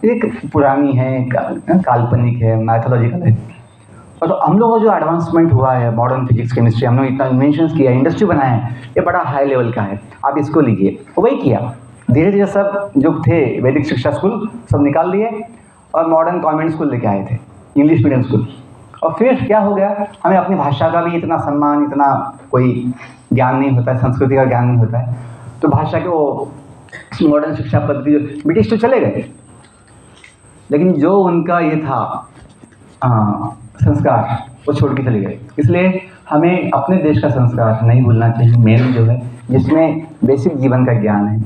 एक पुरानी है, काल्पनिक है, माइथोलॉजिकल है। और हम लोगों का जो एडवांसमेंट हुआ है, मॉडर्न फिजिक्स, केमिस्ट्री, हम लोग इतना इन्वेंशंस किया, इंडस्ट्री बनाए हैं, ये बड़ा हाई लेवल का है, आप इसको लीजिए। वही किया, धीरे धीरे सब जो थे वैदिक शिक्षा स्कूल सब निकाल लिए और मॉडर्न कॉन्वेंट स्कूल लेके आए थे, इंग्लिश मीडियम स्कूल। और फिर क्या हो गया, हमें अपनी भाषा का भी इतना सम्मान, इतना कोई ज्ञान नहीं होता है, संस्कृति का ज्ञान नहीं होता है, तो भाषा के वो मॉडर्न शिक्षा पद्धति, ब्रिटिश तो चले गए, लेकिन जो उनका ये था संस्कार, वो छोड़ के चले गए। इसलिए हमें अपने देश का संस्कार नहीं भूलना चाहिए, मेन जो है, जिसमें बेसिक जीवन का ज्ञान है।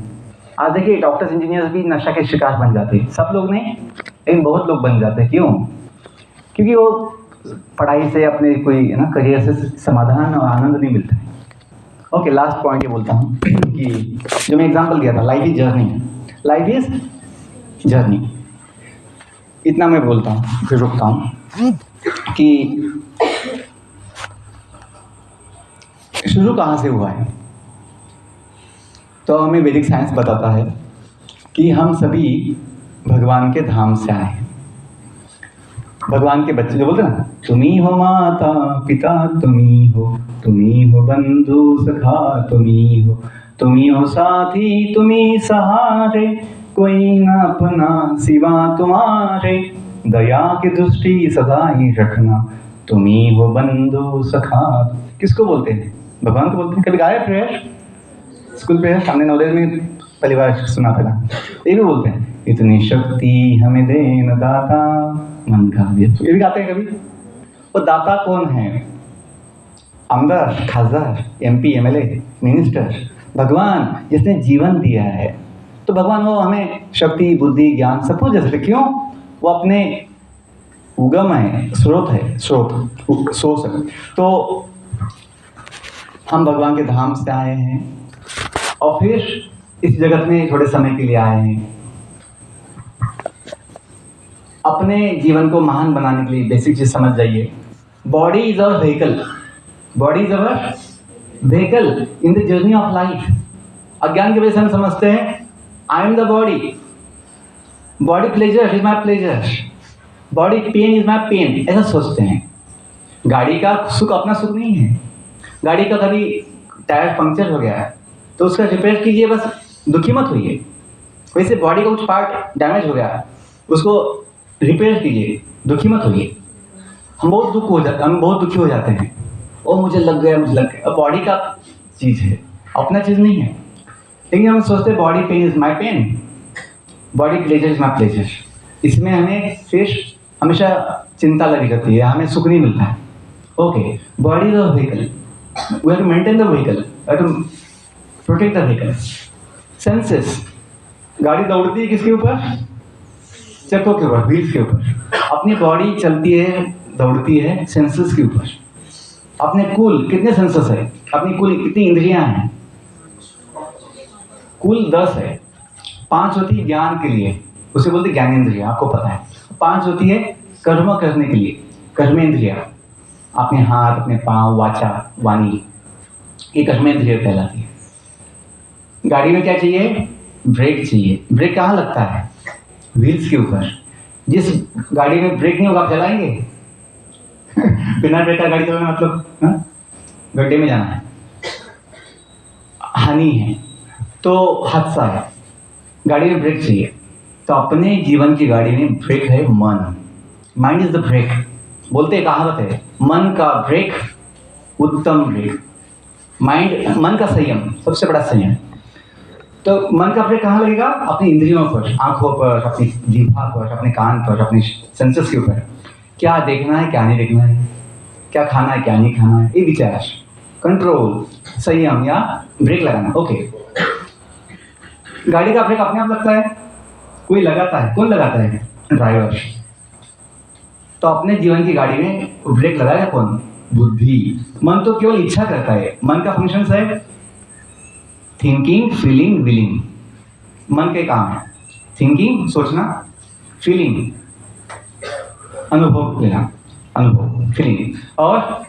आज देखिए डॉक्टर्स, इंजीनियर्स भी नशा के शिकार बन जाते हैं, सब लोग नहीं, लेकिन बहुत लोग बन जाते हैं। क्यों, क्योंकि वो पढ़ाई से, अपने कोई ना करियर से समाधान और आनंद नहीं मिलता है। ओके, लास्ट पॉइंट ये बोलता हूँ कि जो मैं एग्जांपल दिया था, life is journey, life is journey, इतना मैं बोलता हूँ फिर रुकता हूँ कि शुरू कहाँ से हुआ है। तो हमें वैदिक साइंस बताता है कि हम सभी भगवान के धाम से आए हैं। भगवान के बच्चे जो बोलते हैं ना, तुम्ही हो माता पिता, तुम्ही हो बंधु सखा, तुम्ही हो साथी, तुम्ही सहारे, कोई ना अपना सिवा तुम्हारे, दया की दृष्टि सदा ही रखना, तुम्ही हो बंधु सखा। किसको बोलते हैं? भगवान को बोलते हैं। कभी गाया प्रेयर, स्कूल प्रेयर, सामने नॉलेज में पहली बार सुना था। ये भी बोलते हैं, इतनी शक्ति हमें देन दाता, मन का भी। ये भी गाते हैं कभी। वो दाता कौन है? आमदार, खासदार, MP, MLA, मिनिस्टर, भगवान जिसने जीवन दिया है। तो भगवान वो हमें शक्ति, बुद्धि, ज्ञान सब कुछ देते। क्यों? वो अपने उगम है, स्रोत है, सोर्स है। तो हम भगवान के धाम से आए हैं और फिर इस जगत में थोड़े समय के लिए आए हैं। अपने जीवन को महान बनाने के लिए बेसिक चीज समझ जाइए, body is our vehicle, body is our vehicle in the journey of life. अज्ञान की वजह से हम समझते हैं I am the body, body pleasure is my pleasure, body pain is my pain, ऐसा सोचते हैं। गाड़ी का सुख अपना सुख नहीं है। गाड़ी का कभी टायर पंक्चर हो गया है तो उसका रिपेयर कीजिए, बस दुखी मत होइए। वैसे बॉडी का कुछ पार्ट डैमेज हो गया है, उसको रिपेयर कीजिए, दुखी मत होइए। हम बहुत दुखी हो जाते हैं, ओ मुझे लग गया, मुझे लग गया। अब बॉडी का चीज़ है, अपना चीज़ नहीं है। लेकिन हम सोचते हैं body pain is my pain, body pleasure is my pleasure. इसमें हमें फिर हमेशा चिंता लगी रहती है, हमें सुख नहीं मिलता है। Okay, body is a vehicle, we have to maintain the vehicle, we have to protect the vehicle. Senses, गाड़ी दौड़ती है किसके ऊपर? चक्कों के ऊपर, व्हील्स के ऊपर। अपनी बॉडी चलती है, दौड़ती है सेंसेस के ऊपर। अपने कुल कितने सेंसेस है? अपनी कुल कितनी इंद्रियां हैं? कुल 10 है। 5 होती है ज्ञान के लिए, उसे बोलते ज्ञानेंद्रिय, आपको पता है। 5 होती है कर्म करने के लिए, कर्मेंद्रिय। अपने हाथ, अपने पांव, वाचा, वाणी, ये कर्मेंद्रिय कहलाती है। गाड़ी में क्या चाहिए? ब्रेक चाहिए। ब्रेक कहाँ लगता है? व्हील्स के ऊपर। जिस गाड़ी में ब्रेक नहीं होगा आप चलाएंगे? बिना ब्रेक का गाड़ी चलाना मतलब गड्ढे में जाना है, हानि है, तो हादसा है। गाड़ी में ब्रेक चाहिए। तो अपने जीवन की गाड़ी में ब्रेक है मन। Mind is the brake. बोलते हैं, कहावत है, मन का ब्रेक उत्तम ब्रेक। माइंड, मन का संयम सबसे बड़ा संयम। तो मन का ब्रेक कहाँ लगेगा? अपनी इंद्रियों पर, आंखों पर, अपनी जीभा पर, अपने कान पर, अपने सेंसेस के ऊपर। क्या देखना है, क्या नहीं देखना है, क्या खाना है, क्या नहीं खाना है, ये विचार, कंट्रोल, संयम या ब्रेक लगाना। ओके, गाड़ी का ब्रेक अपने आप लगता है? कोई लगाता है। कौन लगाता है? ड्राइवर। तो अपने जीवन की गाड़ी में ब्रेक लगाएगा कौन? बुद्धि। मन तो केवल इच्छा करता है। मन का फंक्शन है थिंकिंग, फीलिंग, विलिंग। मन के काम है थिंकिंग, सोचना, फीलिंग, अनुभव लेना, अनुभव, फीलिंग, और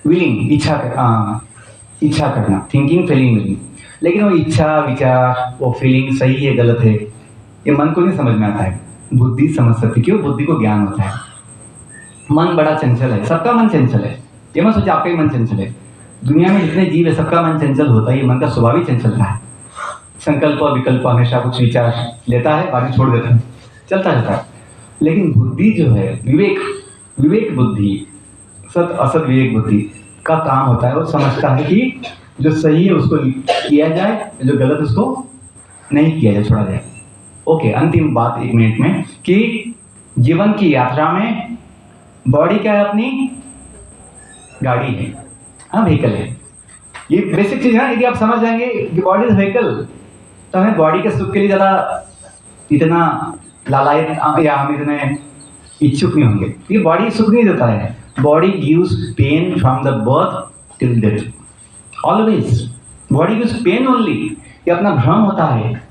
विलिंग, इच्छा करना, थिंकिंग, फीलिंग, विलिंग। लेकिन वो इच्छा, विचार, वो फीलिंग सही है गलत है, ये मन को नहीं समझ में आता है। बुद्धि समझ सकती। क्यों? बुद्धि को ज्ञान होता है। मन बड़ा चंचल है, सबका मन चंचल है। ये मत सोचिए आपका ही मन चंचल है। दुनिया में जितने जीव है सबका मन चंचल होता है। ये मन का स्वभाव ही चंचल रहा है। संकल्प और विकल्प, हमेशा कुछ विचार लेता है, बाकी छोड़ देता है, चलता रहता है। लेकिन बुद्धि जो है, विवेक बुद्धि, सत असत विवेक बुद्धि का काम होता है। वो समझता है कि जो सही है उसको किया जाए, जो गलत उसको नहीं किया जाए, छोड़ा जाए। ओके, अंतिम बात 1 मिनट में कि जीवन की यात्रा में बॉडी क्या है? अपनी गाड़ी है, हाँ, व्हीकल है। ये बेसिक चीज है। यदि आप समझ जाएंगे कि बॉडी इज व्हीकल, तो हमें बॉडी के सुख के लिए ज़्यादा इतना लालायत या हम इतने इच्छुक नहीं होंगे। ये बॉडी सुख नहीं देता है। Body gives pain from the birth till death, always. Body gives pain only, ये अपना भ्रम होता है।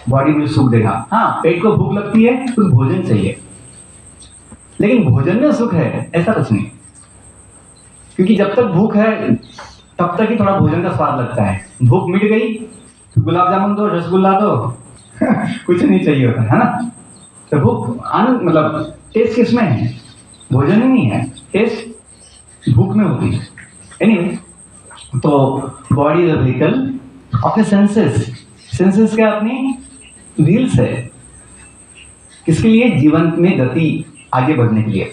बॉडी मुझे सुख देगा, हाँ पेट को भूख लगती है कुछ भोजन चाहिए, लेकिन भोजन में सुख है ऐसा कुछ नहीं, क्योंकि जब तक भूख है तब तक ही थोड़ा भोजन का स्वाद लगता है। भूख मिट गई तो गुलाब जामुन दो, रसगुल्ला दो कुछ नहीं चाहिए होता है ना। तो भूख आनंद मतलब टेस्ट किसमें है, भोजन में नहीं है, टेस्ट भूख में होती है। एनीवे, तो बॉडी इज अ व्हीकल, अपने सेंसेस क्या अपनी व्हील्स है, किसके लिए, जीवन में गति आगे बढ़ने के लिए।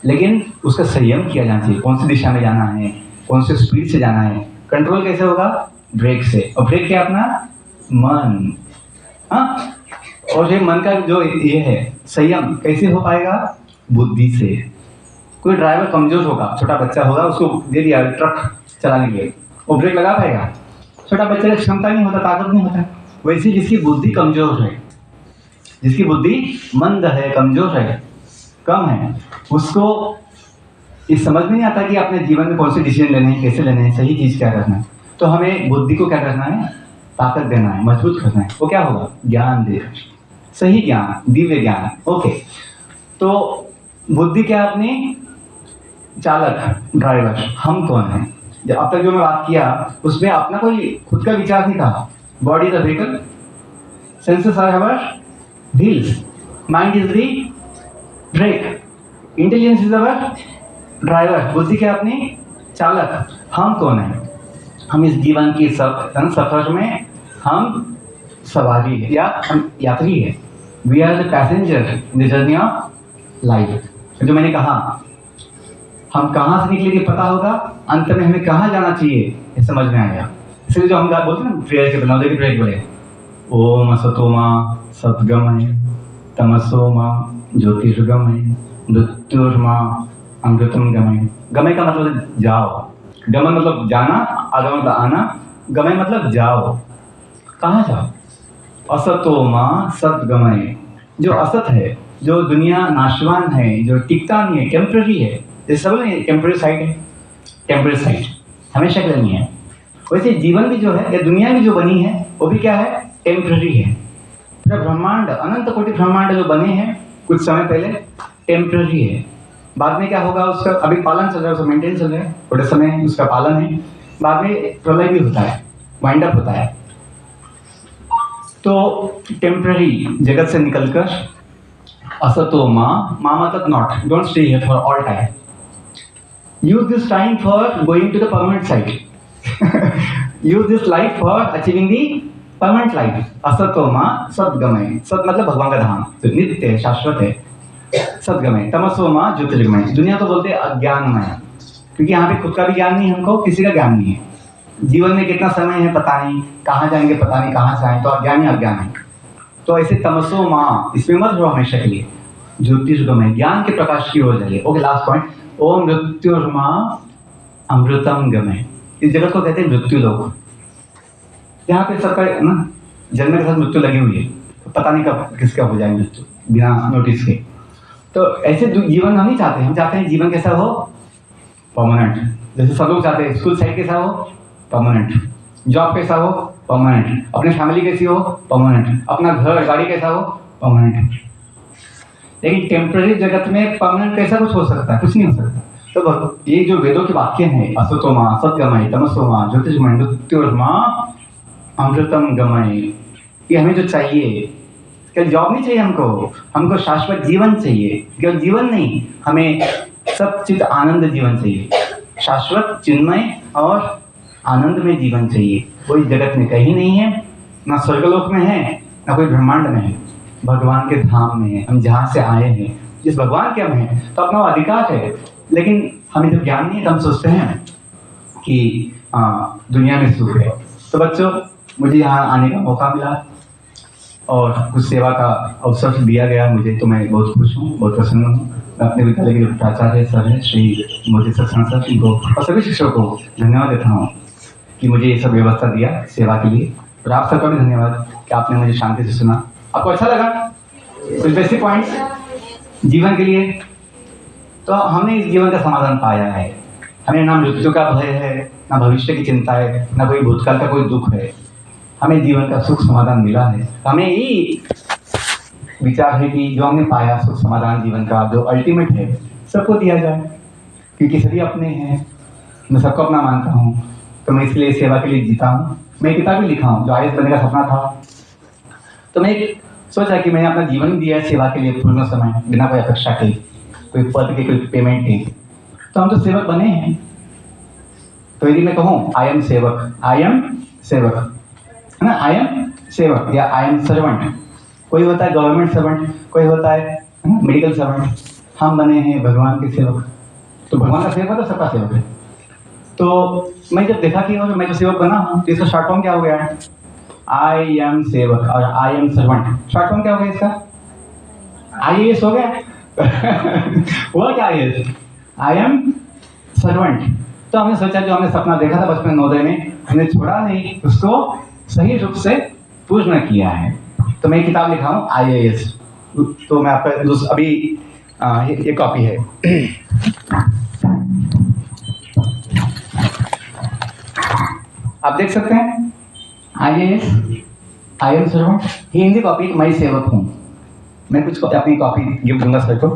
लेकिन उसका संयम किया जाना चाहिए, कौन सी दिशा में जाना है, कौन से स्पीड से जाना है। कंट्रोल कैसे होगा, ब्रेक से, और ब्रेक क्या अपना मन, हाँ। और ये मन का जो ये है संयम कैसे हो पाएगा, बुद्धि से। कोई ड्राइवर कमजोर होगा, छोटा बच्चा होगा, उसको दे दिया ट्रक चलाने के लिए, वो ब्रेक लगा पाएगा, छोटा बच्चे का क्षमता नहीं होता, ताकत नहीं होता। वैसे जिसकी बुद्धि कमजोर है, जिसकी बुद्धि मंद है, कमजोर है, कम है, उसको ये समझ में नहीं आता कि अपने जीवन में कौन से डिसीजन लेने हैं, कैसे लेने हैं, सही चीज़ क्या करना है। तो हमें बुद्धि को क्या करना है, ताकत देना है, मजबूत करना है। वो क्या होगा, ज्ञान दे, सही ज्ञान, दिव्य ज्ञान। ओके, तो बुद्धि क्या अपनी चालक, ड्राइवर, हम कौन है। अब तक जो मैं बात किया उसमें अपना कोई खुद का विचार नहीं था। Body is a vehicle, senses are our wheels, mind is the brake, intelligence is our driver, बुद्धि क्या अपनी चालक। हम कौन है, हम इस जीवन की सफर में हम सवारी है या हम यात्री है। We are the passenger in the journey of life. जो मैंने कहा, हम कहाँ से निकलेंगे पता होगा, अंत में हमें कहाँ जाना चाहिए ये समझ में आएगा। इसलिए जो हम बोलते हैं ना प्रेयर के बनाओ, देखिए प्रेयर बोले, ओम असतोमा सद्गमय तमसोमा ज्योतिर्गमय मृत्युर्मा अमृतम गमय। गमय का मतलब जाओ, गमन मतलब जाना, आगमन मतलब आना, गमय मतलब जाओ। कहाँ जाओ, असतोमा सद्गमय। जो असत है, जो दुनिया नाशवान है, जो टिकता नहीं है, टेम्पररी है, जैसे सब नहीं, टेम्पररी साइट है, टेम्पररी साइट हमेशा के लिए नहीं है। वैसे जीवन भी जो है या दुनिया भी जो बनी है वो भी क्या है, टेम्पररी है। पूरा ब्रह्मांड, अनंत कोटि ब्रह्मांड जो बने हैं कुछ समय पहले, टेम्पररी है। बाद में क्या होगा उसका, अभी पालन चल रहा है, उसका मेंटेन चल रहा है, थोड़े समय उसका पालन है, बाद में प्रलय भी होता है, वाइंड अप होता है। तो टेम्पररी जगत से निकलकर असतो माँ मतलब not, don't stay here for all time, use this time for going to the permanent site, use this life for achieving the permanent life. असतो माँ सद्गमय, सत मतलब भगवान का धाम, तो नित्य है, शाश्वत है, सद्गमय। तमसो माँ ज्योतिर्गमय, दुनिया तो बोलते हैं अज्ञानमय, क्योंकि यहाँ पे खुद का भी ज्ञान नहीं है, हमको किसी का ज्ञान नहीं है। जीवन में कितना समय है पता नहीं, कहाँ जाएंगे पता नहीं, कहाँ से आए, तो अज्ञान ही अज्ञान है। तो ऐसे तमसो माँ, इसमें मत रहो हमेशा के लिए, ज्योतिर्गमय, ज्ञान के प्रकाश की ओर जाइए। ओके, लास्ट पॉइंट, ओम मृत्युर्मा अमृतम गमय। इस जगत को कहते हैं मृत्यु लोक। यहाँ पे सबका ना जन्म के साथ मृत्यु लगी हुई है, तो पता नहीं कब किसका हो जाए मृत्यु बिना नोटिस के। तो ऐसे जीवन हम नहीं चाहते, हम चाहते हैं जीवन कैसा हो, परमानेंट। जैसे सब लोग चाहते हैं स्कूल साइड कैसा हो, परमानेंट, जॉब कैसा हो, परमानेंट, अपनी फैमिली कैसी हो, परमानेंट, अपना घर गाड़ी कैसा हो, परमानेंट। लेकिन टेम्पररी जगत में परमानेंट कैसा कुछ हो सकता है, कुछ नहीं हो सकता। तो ये जो वेदों के वाक्य हैं, असतोमा सद्गमय तमसोमा ज्योतिर्गमय मृत्युर्मा अमृतम गमय, ये हमें जो चाहिए, केवल जॉब नहीं चाहिए हमको, हमको शाश्वत जीवन चाहिए। केवल जीवन नहीं, हमें सब चित आनंद जीवन चाहिए, शाश्वत चिन्मय और आनंद में जीवन चाहिए। कोई जगत में कहीं नहीं है, ना स्वर्गलोक में है, ना कोई ब्रह्मांड में है, भगवान के धाम में है। हम जहाँ से आए हैं, जिस भगवान के हम हैं, तो अपना अधिकार है। लेकिन हमें जब ज्ञान नहीं है तो हम सोचते हैं कि दुनिया में सुख है। तो बच्चों, मुझे यहाँ आने का मौका मिला और कुछ सेवा का अवसर दिया गया मुझे, तो मैं बहुत खुश हूँ, बहुत प्रसन्न हूँ। मैं अपने विद्यालय के जो प्राचार्य सर हैं, श्री मोदी सक्षण सर, इनको और सभी शिक्षकों को धन्यवाद देता हूँ कि मुझे ये सब व्यवस्था दिया सेवा के लिए। और आप सबका भी धन्यवाद कि आपने मुझे शांति से सुना। आपको अच्छा लगा? कुछ बेसिक पॉइंट्स जीवन के लिए, तो हमने इस जीवन का समाधान पाया है। हमें ना मृत्यु का भय है, ना भविष्य की चिंता है, ना कोई भूतकाल का कोई दुख है। हमें जीवन का सुख समाधान मिला है। हमें यही विचार है कि जो हमने पाया सुख समाधान जीवन का जो अल्टीमेट है सबको दिया जाए, क्योंकि सभी अपने हैं, मैं सबको अपना मानता हूँ, तो मैं इसलिए सेवा के लिए जीता हूँ। मैं एक किताब भी लिखा हूँ जो IAS बनने का सपना था, तो मैं एक सोचा कि मैंने अपना जीवन दिया है सेवा के लिए पूर्ण समय, बिना कोई अपेक्षा के, कोई पद के, कोई पेमेंट के। तो हम तो सेवक बने हैं। तो यदि मैं कहूँ आई एम सेवक, है ना, आई एम सेवक या आई एम सर्वेंट। कोई होता है गवर्नमेंट सर्वेंट, कोई होता है मेडिकल सर्वेंट। हम बने हैं भगवान के सेवक। तो भगवान का सेवक है तो सबका सेवक है। तो मैं जब देखा कि और मैं जो सेवक बना हूँ तो इसका शॉर्ट फॉर्म क्या हो गया है, आई एम सेवक और I am servant. Short form क्या हो गया इसका, IAS हो गया। हुआ क्या IAS, आई एम सर्वेंट। तो हमने सोचा जो हमने सपना देखा था बचपन नवोदय में, हमने छोड़ा नहीं, उसको सही रूप से पूर्ण किया है। तो मैं एक किताब लिखा हूँ IAS। तो मैं आपका अभी ये कॉपी है। आप देख सकते हैं IAS, आई एम सर्वेंट। ये हिंदी कॉपी, मैं सेवक हूँ। मैं कुछ अपनी कॉपी गिफ्ट दूंगा सर को।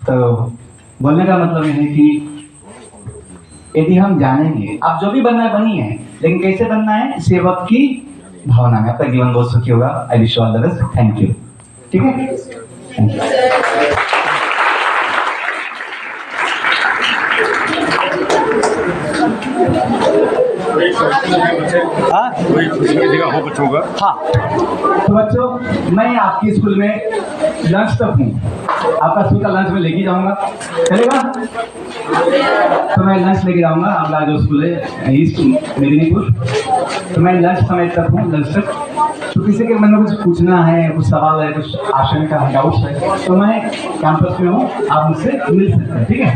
तो बोलने का मतलब ये है कि यदि हम जानेंगे, आप जो भी बनना है बनिए, लेकिन कैसे बनना है, सेवक की भावना में। आपका जीवन बहुत सुखी होगा। I wish you all the best. Thank you. ठीक है, थैंक यू। हाँ हो बच्चों का। हाँ, तो बच्चों मैं आपकी स्कूल में लंच तक हूँ। आपका स्कूल का लंच मैं लेके जाऊँगा, चलेगा? तो मैं लंच लेके जाऊँगा। आपका जो स्कूल है ईस्ट मेदिनीपुर, तो मैं लंच समय तक हूँ, लंच तक। तो किसी के मन में कुछ पूछना है, कुछ सवाल है, कुछ आशंका है, डाउट्स है, तो मैं कैंपस में हूँ, आप मुझसे मिल सकते हैं। ठीक है।